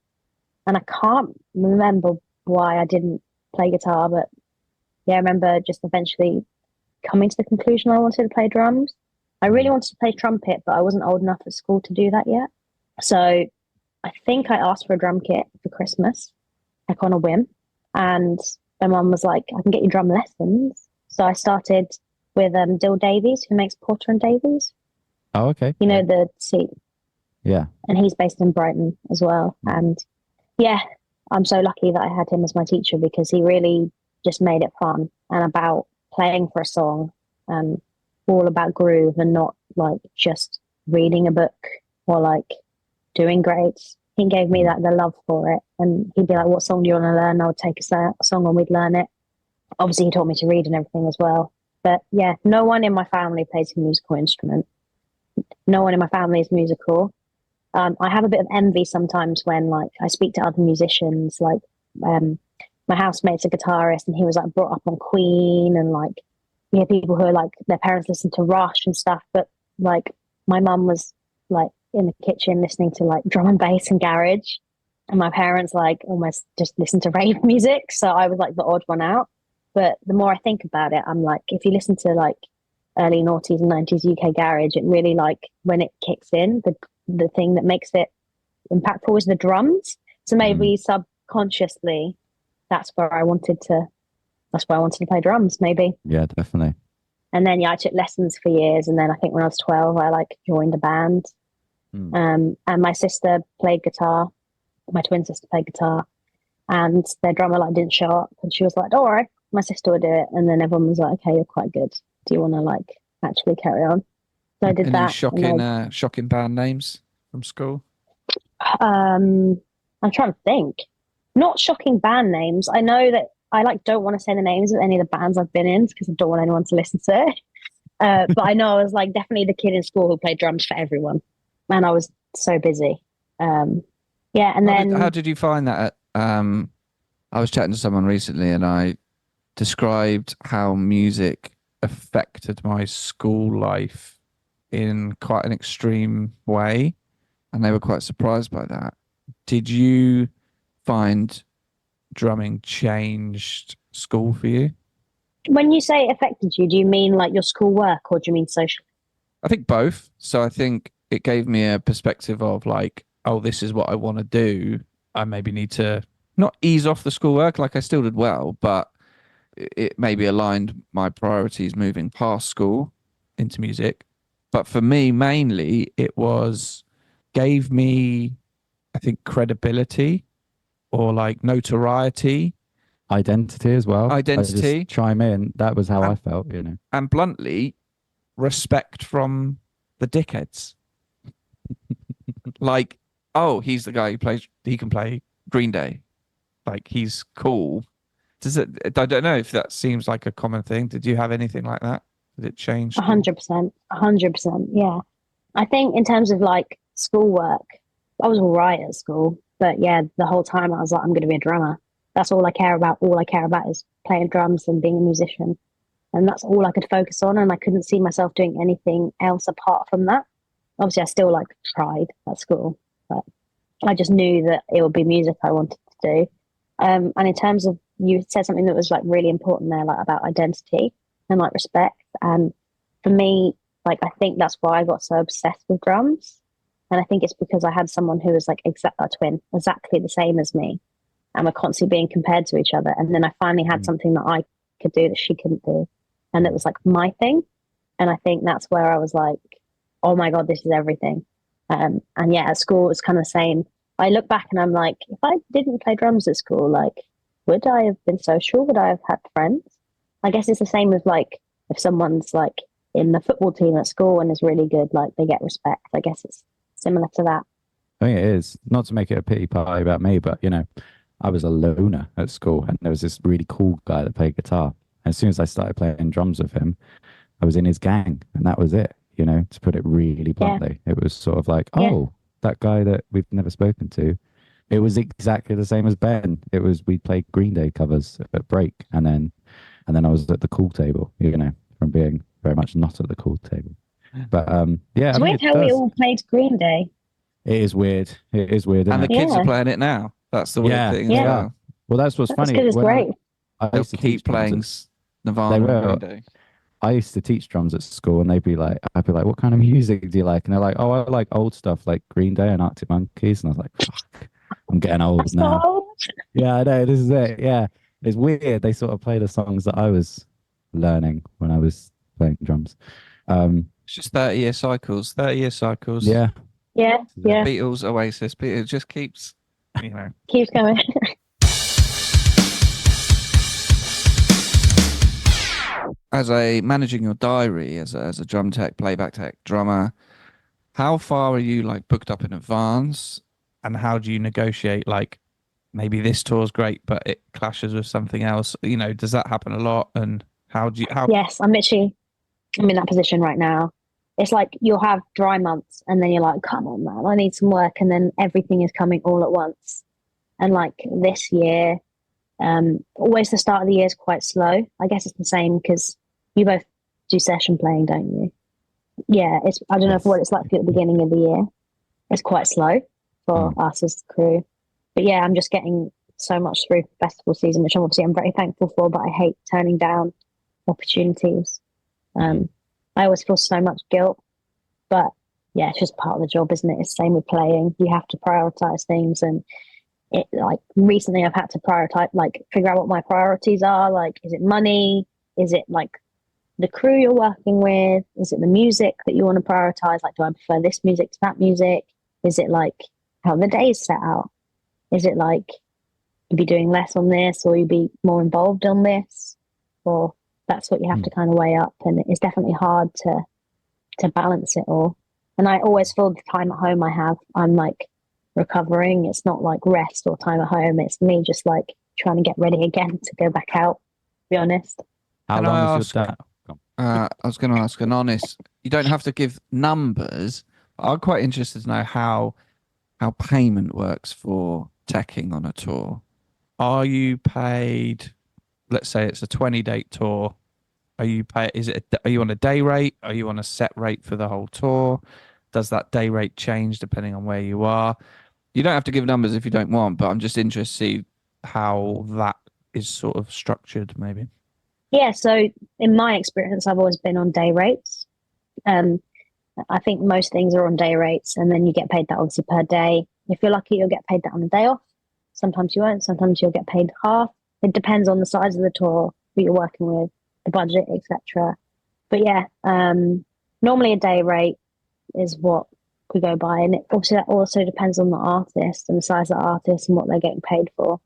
And I can't remember why I didn't play guitar, but yeah, I remember just eventually coming to the conclusion I wanted to play drums. I really wanted to play trumpet, but I wasn't old enough at school to do that yet. So I think I asked for a drum kit for Christmas, like on a whim. And my mum was like, "I can get you drum lessons." So I started with Dill Davies, who makes Porter and Davies. Oh, okay. You know, the seat. Yeah. And he's based in Brighton as well. And yeah, I'm so lucky that I had him as my teacher, because he really just made it fun and about playing for a song, all about groove and not like just reading a book or like doing grades. He gave me the love for it, and he'd be like, "What song do you want to learn?" I would take a song and we'd learn it. Obviously, he taught me to read and everything as well. But yeah, no one in my family plays a musical instrument. No one in my family is musical. I have a bit of envy sometimes when like I speak to other musicians. Like my housemate's a guitarist, and he was like brought up on Queen, and like you hear people who are like their parents listen to Rush and stuff. But like my mum was like in the kitchen listening to like drum and bass and garage, and my parents like almost just listen to rave music. So I was like the odd one out. But the more I think about it, I'm like, if you listen to like early noughties and 90s UK garage, it really like when it kicks in, the thing that makes it impactful is the drums. So maybe subconsciously that's where I wanted to play drums, maybe. Yeah, definitely. And then I took lessons for years, and then I think when I was 12 I like joined a band. And my sister played guitar, my twin sister played guitar, and their drummer like didn't show up, and she was like, "Don't worry, my sister will do it." And then everyone was like, "Okay, you're quite good. Do you want to like actually carry on?" So I did that. Shocking band names from school? I'm trying to think. Not shocking band names. I know that I like don't want to say the names of any of the bands I've been in because I don't want anyone to listen to it. But I know I was like definitely the kid in school who played drums for everyone, and I was so busy. Yeah, and then how did you find that? I was chatting to someone recently, and I described how music affected my school life in quite an extreme way, and they were quite surprised by that. Did you find drumming changed school for you? When you say it affected you, do you mean like your school work, or do you mean social? I think both. So I think it gave me a perspective of like, oh, this is what I want to do. I maybe need to not ease off the schoolwork, like I still did well, but it maybe aligned my priorities moving past school into music. But for me, mainly, it gave me, I think, credibility or like notoriety identity as well. Identity. I just chime in. That was how I felt, you know. And bluntly, respect from the dickheads. Like, oh, he's the guy who plays. He can play Green Day. Like, he's cool. Does it? I don't know if that seems like a common thing. Did you have anything like that? Did it change? 100%. 100%. Yeah. I think in terms of like schoolwork, I was all right at school, but yeah, the whole time I was like, I'm going to be a drummer. That's all I care about. All I care about is playing drums and being a musician. And that's all I could focus on. And I couldn't see myself doing anything else apart from that. Obviously, I still like tried at school, but I just knew that it would be music I wanted to do. And in terms of, you said something that was like really important there, like about identity and like respect. And for me, like, I think that's why I got so obsessed with drums. And I think it's because I had someone who was like a twin, exactly the same as me. And we're constantly being compared to each other. And then I finally had something that I could do that she couldn't do. And it was like my thing. And I think that's where I was like, oh my God, this is everything. And yeah, at school, it was kind of the same. I look back and I'm like, if I didn't play drums at school, like, would I have been social? Would I have had friends? I guess it's the same as like, if someone's like in the football team at school and is really good, like they get respect. I guess it's similar to that. I think it is. Not to make it a pity party about me, but, you know, I was a loner at school and there was this really cool guy that played guitar. And as soon as I started playing drums with him, I was in his gang and that was it, you know, to put it really bluntly. Yeah. It was sort of like, oh, that guy that we've never spoken to. It was exactly the same as Ben. It was, we played Green Day covers at break and then I was at the cool table, you know, from being very much not at the cool table. But yeah. It's weird how we all played Green Day. It is weird. It is weird. And the kids are playing it now. That's the weird thing. Yeah. Well, that's what's funny. It's great. I used to keep playing Nirvana and Green Day. I used to teach drums at school and I'd be like, what kind of music do you like? And they're like, oh, I like old stuff like Green Day and Arctic Monkeys. And I was like, fuck, I'm getting old now. Old. Yeah, I know. This is it. Yeah. It's weird. They sort of play the songs that I was learning when I was playing drums. It's just 30-year cycles. 30-year cycles. Yeah. Yeah. Yeah. Beatles, Oasis. It just keeps, you know. Keeps going. As managing your diary as a drum tech, playback tech, drummer, how far are you like booked up in advance, and how do you negotiate like maybe this tour's great but it clashes with something else? You know, does that happen a lot? And how? Yes, I'm in that position right now. It's like you'll have dry months and then you're like, come on, man, I need some work, and then everything is coming all at once. And like this year, always the start of the year is quite slow. I guess it's the same because you both do session playing, don't you? Yeah, I don't know what it's like at the beginning of the year. It's quite slow for us as the crew. But yeah, I'm just getting so much through festival season, which I'm very thankful for, but I hate turning down opportunities. I always feel so much guilt, but yeah, it's just part of the job, isn't it? It's the same with playing. You have to prioritize things, and it like recently I've had to prioritize, like figure out what my priorities are. Like, is it money? Is it like the crew you're working with? Is it the music that you want to prioritize? Like, do I prefer this music to that music? Is it like how the day is set out? Is it like you'd be doing less on this, or you'd be more involved on this? Or that's what you have to kind of weigh up. And it's definitely hard to balance it all. And I always feel the time at home I'm like recovering. It's not like rest or time at home. It's me just like trying to get ready again to go back out, to be honest. How long is your I was going to ask an honest, you don't have to give numbers, but I'm quite interested to know how payment works for teching on a tour. Are you paid, let's say it's a 20-date tour, are you on a day rate? Are you on a set rate for the whole tour? Does that day rate change depending on where you are? You don't have to give numbers if you don't want, but I'm just interested to see how that is sort of structured maybe. Yeah, so in my experience, I've always been on day rates. I think most things are on day rates, and then you get paid that obviously per day. If you're lucky, you'll get paid that on the day off. Sometimes you won't. Sometimes you'll get paid half. It depends on the size of the tour, who you're working with, the budget, etc. But yeah, normally a day rate is what we go by, and obviously that also depends on the artist and the size of the artist and what they're getting paid for.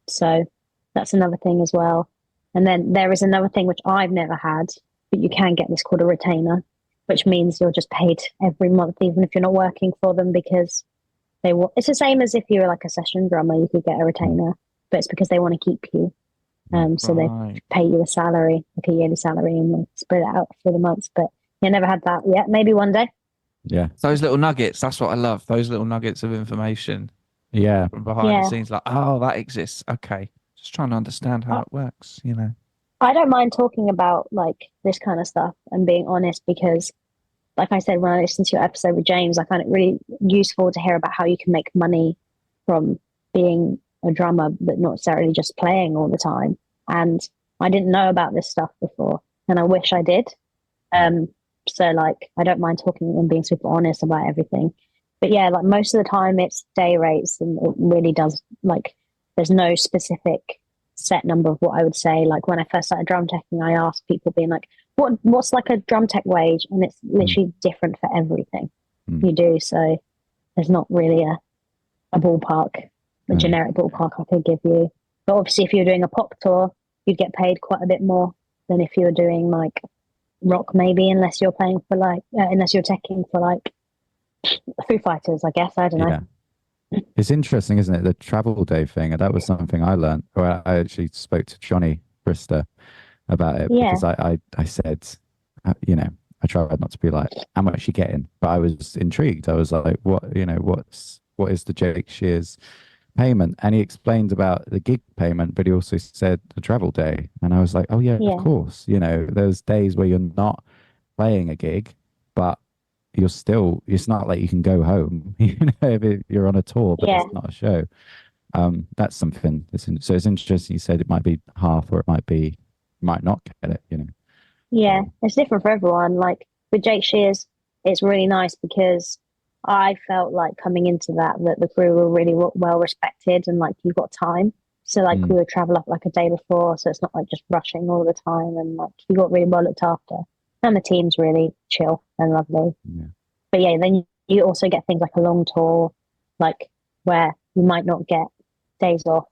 So That's another thing as well. And then there is another thing which I've never had, but you can get this called a retainer, which means you're just paid every month, even if you're not working for them, because they want. It's the same as if you were like a session drummer, you could get a retainer, but it's because they want to keep you. So they pay you a salary, like a yearly salary, and they spread it out for the months. But you never had that yet. Maybe one day. Yeah. Those little nuggets, that's what I love. Those little nuggets of information. Yeah. From behind the scenes, like, oh, that exists. Okay. Just trying to understand how it works, you know. I don't mind talking about like this kind of stuff and being honest, because like I said, when I listened to your episode with James, I find it really useful to hear about how you can make money from being a drummer, but not necessarily just playing all the time. And I didn't know about this stuff before, and I wish I did. So like, I don't mind talking and being super honest about everything. But yeah, like most of the time it's day rates, and it really does, like, there's no specific set number of what I would say. Like when I first started drum teching, I asked people being like, what's like a drum tech wage? And it's literally different for everything you do. So there's not really a ballpark, a generic ballpark I could give you. But obviously if you're doing a pop tour, you'd get paid quite a bit more than if you were doing like rock, maybe, unless you're playing for like, unless you're teching for like Foo Fighters, I guess. I don't know. Yeah. It's interesting, isn't it? The travel day thing. That was something I learned. Or I actually spoke to Johnny Brister about it, because I said, you know, I tried not to be like, how much you getting? But I was intrigued. I was like, what is the Jake Shears payment? And he explained about the gig payment, but he also said the travel day. And I was like, oh yeah, of course. You know, there's days where you're not playing a gig, but you're still, it's not like you can go home, you know, if you're on a tour, but it's not a show. That's something. So it's interesting. You said it might be half, or it might not get it, you know. Yeah, it's different for everyone. Like with Jake Shears, it's really nice because I felt like coming into that the crew were really well respected, and like you've got time. So like we would travel up like a day before, so it's not like just rushing all the time, and like you got really well looked after. And the team's really chill and lovely. Yeah. But yeah, then you also get things like a long tour, like where you might not get days off,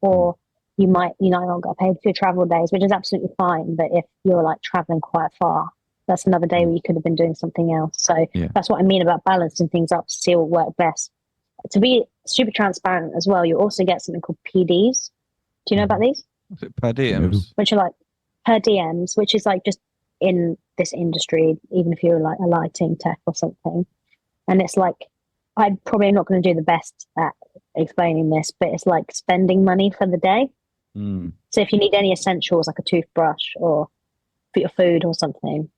or you might not get paid for your travel days, which is absolutely fine. But if you're like traveling quite far, that's another day where you could have been doing something else. So that's what I mean about balancing things up to see what work best. To be super transparent as well, you also get something called PDs. Do you know about these? Per diems? Which are like per diems, which is like just in this industry, even if you're like a lighting tech or something. And it's like, I'm probably not going to do the best at explaining this, but it's like spending money for the day. So if you need any essentials like a toothbrush or for your food or something,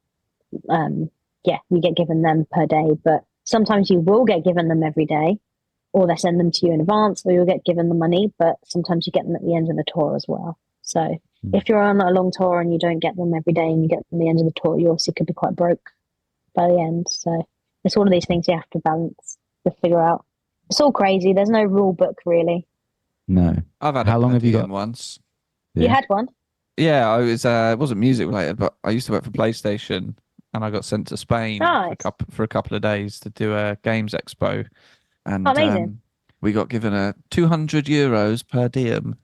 you get given them per day. But sometimes you will get given them every day, or they send them to you in advance, or you'll get given the money, but sometimes you get them at the end of the tour as well. So if you're on a long tour and you don't get them every day and you get them at the end of the tour, you also could be quite broke by the end. So it's one of these things you have to balance to figure out. It's all crazy. There's no rule book really. No. I've had How long have you got once? You had one? Yeah, I was. It wasn't music related, but I used to work for PlayStation, and I got sent to Spain for a couple of days to do a games expo, and amazing. We got given a €200 per diem.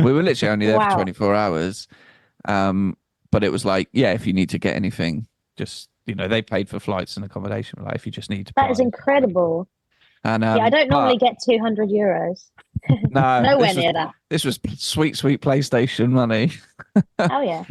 We were literally only there for 24 hours, but it was like, if you need to get anything, just they paid for flights and accommodation. Like if you just need to. That is incredible. And I don't normally get €200. No, nowhere near that. This was sweet PlayStation money. Oh yeah.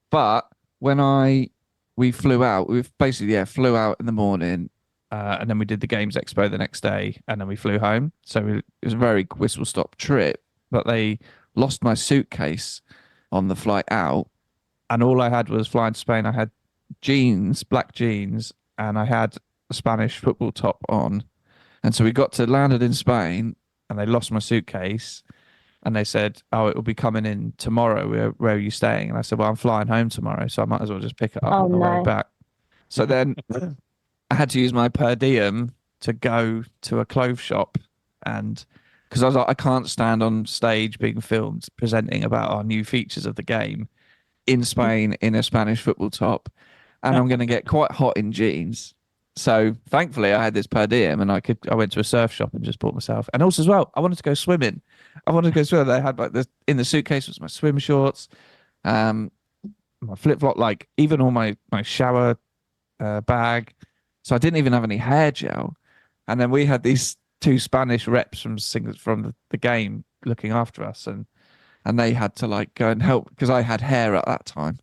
But when we flew out, we basically flew out in the morning, and then we did the games expo the next day, and then we flew home. So it was a very whistle stop trip. But they lost my suitcase on the flight out, and all I had was flying to Spain. I had black jeans, and I had a Spanish football top on. And so we landed in Spain, and they lost my suitcase, and they said, "Oh, it will be coming in tomorrow. Where are you staying?" And I said, "Well, I'm flying home tomorrow, so I might as well just pick it up on the way back." So then I had to use my per diem to go to a clothes shop, and because I was like, I can't stand on stage being filmed presenting about our new features of the game in Spain in a Spanish football top, and I'm going to get quite hot in jeans. So thankfully I had this per diem and I went to a surf shop and just bought myself. And also as well, I wanted to go swimming. I wanted to go swimming. They had in the suitcase was my swim shorts, my flip flop, like even all my shower bag. So I didn't even have any hair gel. And then we had these two Spanish reps from the game looking after us, and they had to like go and help because I had hair at that time.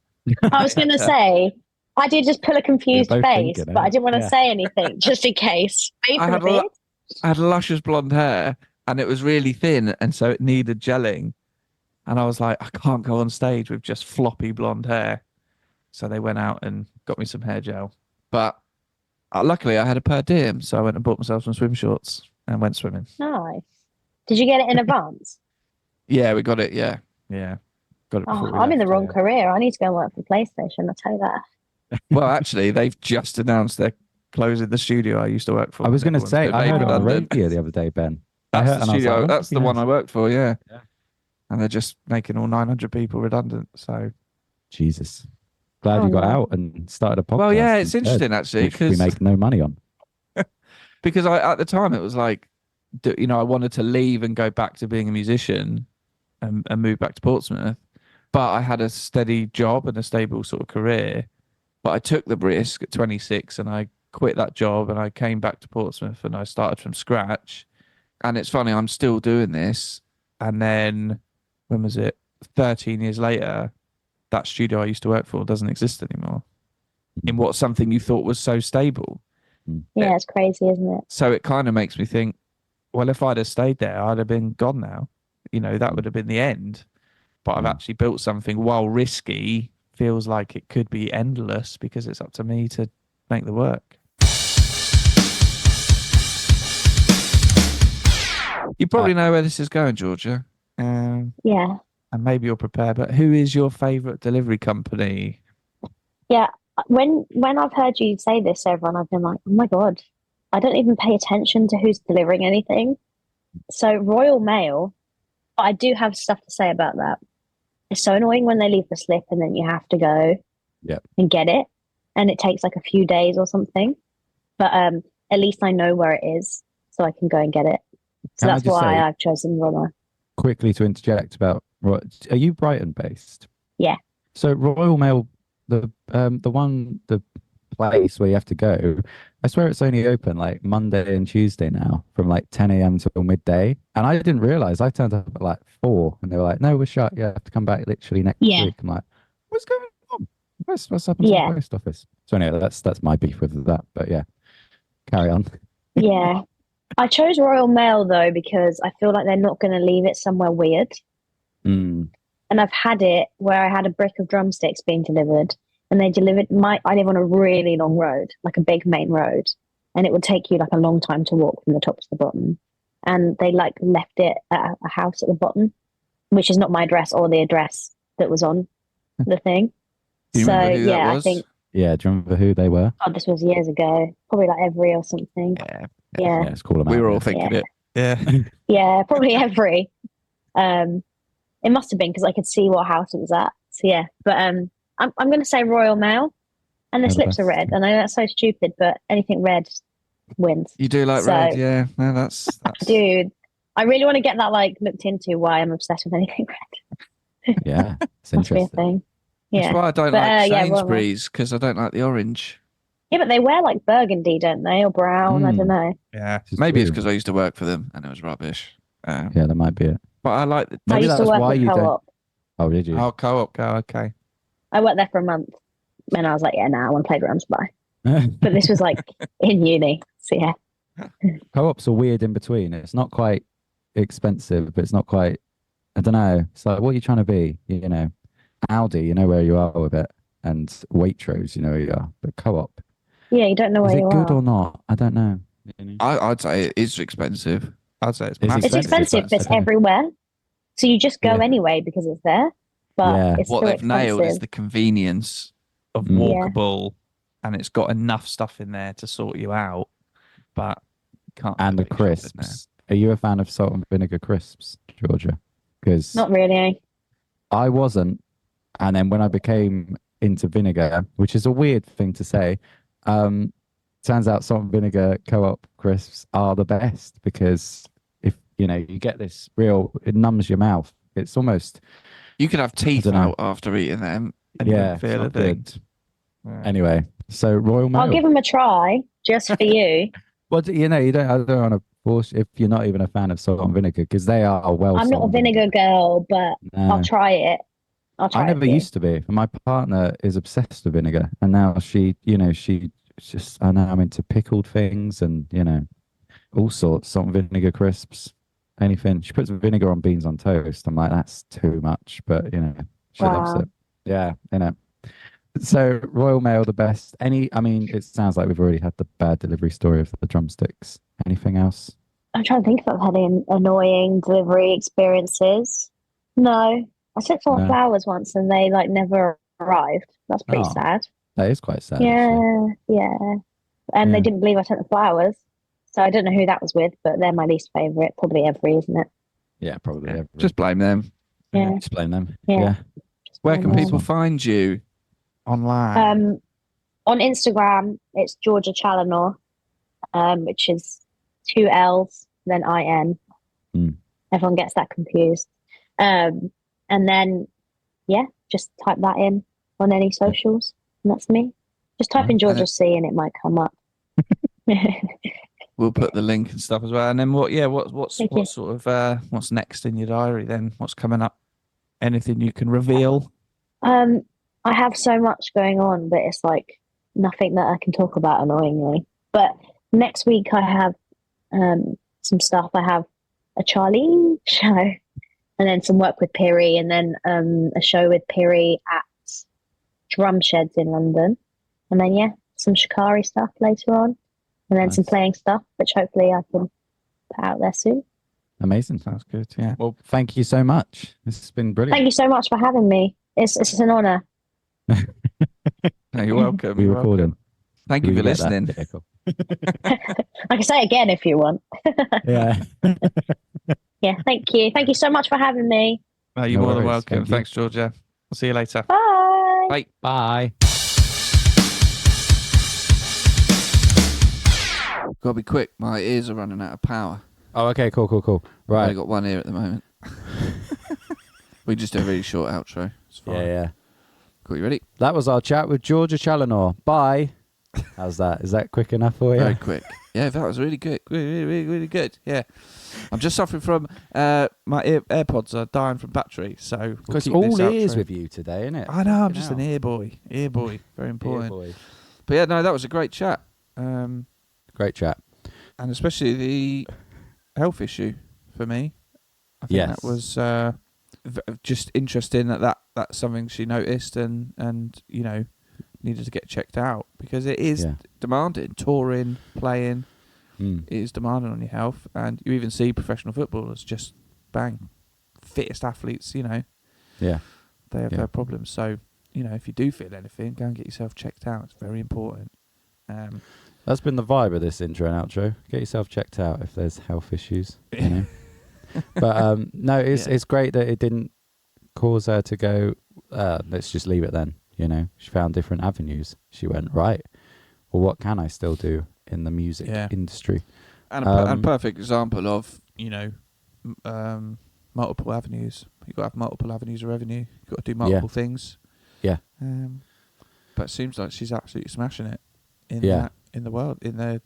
I was going to say, I did just pull a confused face, but I didn't want to say anything just in case. I had luscious blonde hair and it was really thin, and so it needed gelling. And I was like, I can't go on stage with just floppy blonde hair. So they went out and got me some hair gel. But luckily I had a per diem, so I went and bought myself some swim shorts and went swimming. Nice. Did you get it in advance? Yeah, we got it. Yeah. Got it. I'm in the wrong career. I need to go and work for PlayStation. I'll tell you that. Well, actually, they've just announced they're closing the studio I used to work for. I was going to say, I heard it on the radio the other day, Ben. That's the studio. Like, that's the one I worked for. Yeah. And they're just making all 900 people redundant. So, Jesus, glad you got out and started a podcast. Well, yeah, it's interesting actually because we make no money on. Because at the time it was like, I wanted to leave and go back to being a musician and move back to Portsmouth, but I had a steady job and a stable sort of career. But I took the risk at 26 and I quit that job and I came back to Portsmouth and I started from scratch. And it's funny, I'm still doing this. And then, when was it? 13 years later, that studio I used to work for doesn't exist anymore. In what something you thought was so stable. Yeah, it's crazy, isn't it? So it kind of makes me think, well, if I'd have stayed there, I'd have been gone now. That would have been the end. But I've actually built something, while risky, feels like it could be endless because it's up to me to make the work. You probably know where this is going, Georgia. Yeah. And maybe you're prepared, but who is your favourite delivery company? Yeah. When I've heard you say this, everyone, I've been like, oh my God, I don't even pay attention to who's delivering anything. So Royal Mail, I do have stuff to say about that. It's so annoying when they leave the slip and then you have to go and get it. And it takes like a few days or something. But at least I know where it is so I can go and get it. So that's why I've chosen Royal. Quickly to interject about, are you Brighton based? Yeah. So Royal Mail, the place where you have to go, I swear it's only open like Monday and Tuesday now from like 10 a.m. till midday. And I didn't realize. I turned up at like 4 and they were like, no, we're shut. You have to come back literally next week. I'm like, what's going on? What's happened to the post office? So anyway, that's my beef with that. But yeah, carry on. Yeah. I chose Royal Mail though because I feel like they're not going to leave it somewhere weird. And I've had it where I had a brick of drumsticks being delivered, and they delivered I live on a really long road, like a big main road, and it would take you like a long time to walk from the top to the bottom. And they like left it at a house at the bottom, which is not my address or the address that was on the thing. So I think. Yeah, do you remember who they were? Oh, this was years ago, probably like Every or something. Yeah. Let's call them We out. were all thinking it. Yeah. Yeah, probably Every. It must have been because I could see what house it was at. So yeah, but I'm going to say Royal Mail, and the slips are red. I know that's so stupid, but anything red wins. You do like red, yeah? No, that's. Dude, I really want to get that like looked into. Why I'm obsessed with anything red. Yeah, it's interesting. Thing. Yeah, that's why I don't like Sainsbury's, because I don't like the orange. Yeah, but they wear like burgundy, don't they, or brown? I don't know. Yeah, maybe it's because I used to work for them and it was rubbish. Yeah, that might be it. But I like the. I used to work at Co-op. Oh, did you? Oh, Co-op. Okay. I worked there for a month, and I was like, yeah, I want to play drums. Bye. But this was like in uni, so yeah. Co-ops are weird in between. It's not quite expensive, but it's not quite. I don't know. It's like, what are you trying to be? You know, Aldi, you know where you are with it, and Waitrose, you know where you are. But Co-op. Yeah, you don't know where you are. Is it good or not? I don't know. I'd say it is expensive. I'd say it's massive. It's expensive, but it's everywhere. So you just go anyway because it's there. But it's what still they've nailed is the convenience of walkable, and it's got enough stuff in there to sort you out. But you can't. And the crisps. Are you a fan of salt and vinegar crisps, Georgia? Because not really. I wasn't, and then when I became into vinegar, which is a weird thing to say, turns out salt and vinegar co-op crisps are the best because if you get this it numbs your mouth. It's almost You could have teeth out after eating them and you don't feel a thing. Yeah. Anyway, so Royal Mail. I'll give them a try just for you. Well, I don't want to force if you're not even a fan of salt and vinegar because they are well. I'm not a vinegar girl, but I'll try it. I never used to be. My partner is obsessed with vinegar, and now she's just. I know I'm into pickled things and all sorts. Salt and vinegar crisps, anything. She puts vinegar on beans on toast. I'm like, that's too much, but she loves it. Yeah, So Royal Mail, the best. It sounds like we've already had the bad delivery story of the drumsticks. Anything else? I'm trying to think if I've had any annoying delivery experiences. No. I sent for flowers once and they never arrived. That's pretty sad. That is quite sad. Yeah, yeah. And they didn't believe I sent the flowers. So I don't know who that was with, but they're my least favourite. Probably Every, isn't it? Yeah, probably Every. Just blame them. Yeah. Just blame them. Yeah. Where can people find you online? On Instagram, it's Georgia Challinor, which is 2 L's, then IN. Everyone gets that confused. And then, just type that in on any socials, and that's me. Just type in Georgia C and it might come up. We'll put the link and stuff as well. And then what's sort of what's next in your diary then? What's coming up? Anything you can reveal? I have so much going on, but it's nothing that I can talk about annoyingly. But next week I have some stuff. I have a Charlie show. And then some work with Piri, and then a show with Piri at Drum Sheds in London. And then, some Shikari stuff later on. And then some playing stuff, which hopefully I can put out there soon. Amazing. Sounds good. Yeah. Well, thank you so much. This has been brilliant. Thank you so much for having me. It's an honour. No, you're welcome. We're recording. Thank you for listening. Yeah, cool. I can say it again if you want. Yeah. Yeah, thank you. Thank you so much for having me. No, you're more than welcome. Thanks, Georgia. I'll see you later. Bye. Bye. Bye. Gotta be quick. My ears are running out of power. Oh, okay. Cool. Right. I've only got one ear at the moment. We just do a really short outro. It's fine. Yeah. Cool, you ready? That was our chat with Georgia Challinor. Bye. How's that? Is that quick enough for you? Very quick. Yeah, that was really good. Really good. Yeah. I'm just suffering from my AirPods are dying from battery, so because all ears with you today, isn't it? I know. I'm just an ear boy. Very important. Boy. But yeah, no, that was a great chat. Great chat, and especially the health issue for me. I think that was just interesting that's something she noticed and needed to get checked out because it is demanding. Touring, playing, it is demanding on your health, and you even see professional footballers just fittest athletes. They have their problems. So if you do feel anything, go and get yourself checked out. It's very important. That's been the vibe of this intro and outro. Get yourself checked out if there's health issues. But no, it's great that it didn't cause her to go. Let's just leave it then. She found different avenues. She went, right, well, what can I still do in the music industry? And a perfect example of, multiple avenues. You've got to have multiple avenues of revenue. You've got to do multiple things. Yeah. But it seems like she's absolutely smashing it in the world, in the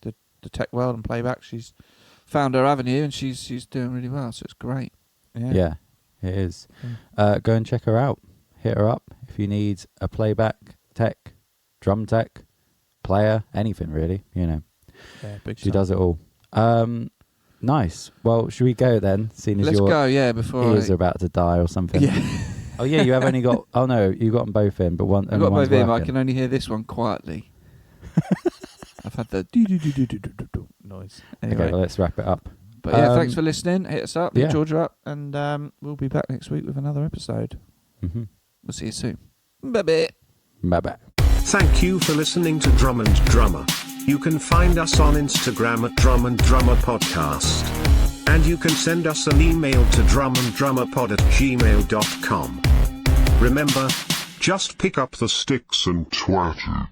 tech world and playback. She's found her avenue and she's doing really well, so it's great. Yeah, it is. Go and check her out. Hit her up if you need a playback tech, drum tech, player, anything really. She does it all. Nice. Well, should we go then? Let's go. Before ears are about to die or something. Yeah. Oh yeah, you have only got. Oh no, you got them both in, but one. I've got both in. I can only hear this one quietly. I've had the noise. Anyway. Okay, well, let's wrap it up. But thanks for listening. Hit us up, hit Georgia up, and we'll be back next week with another episode. Mm-hmm. We'll see you soon. Bye-bye. Bye-bye. Thank you for listening to Drum and Drummer. You can find us on Instagram at Drum and Drummer Podcast. And you can send us an email to drumanddrummerpod@gmail.com. Remember, just pick up the sticks and twat it.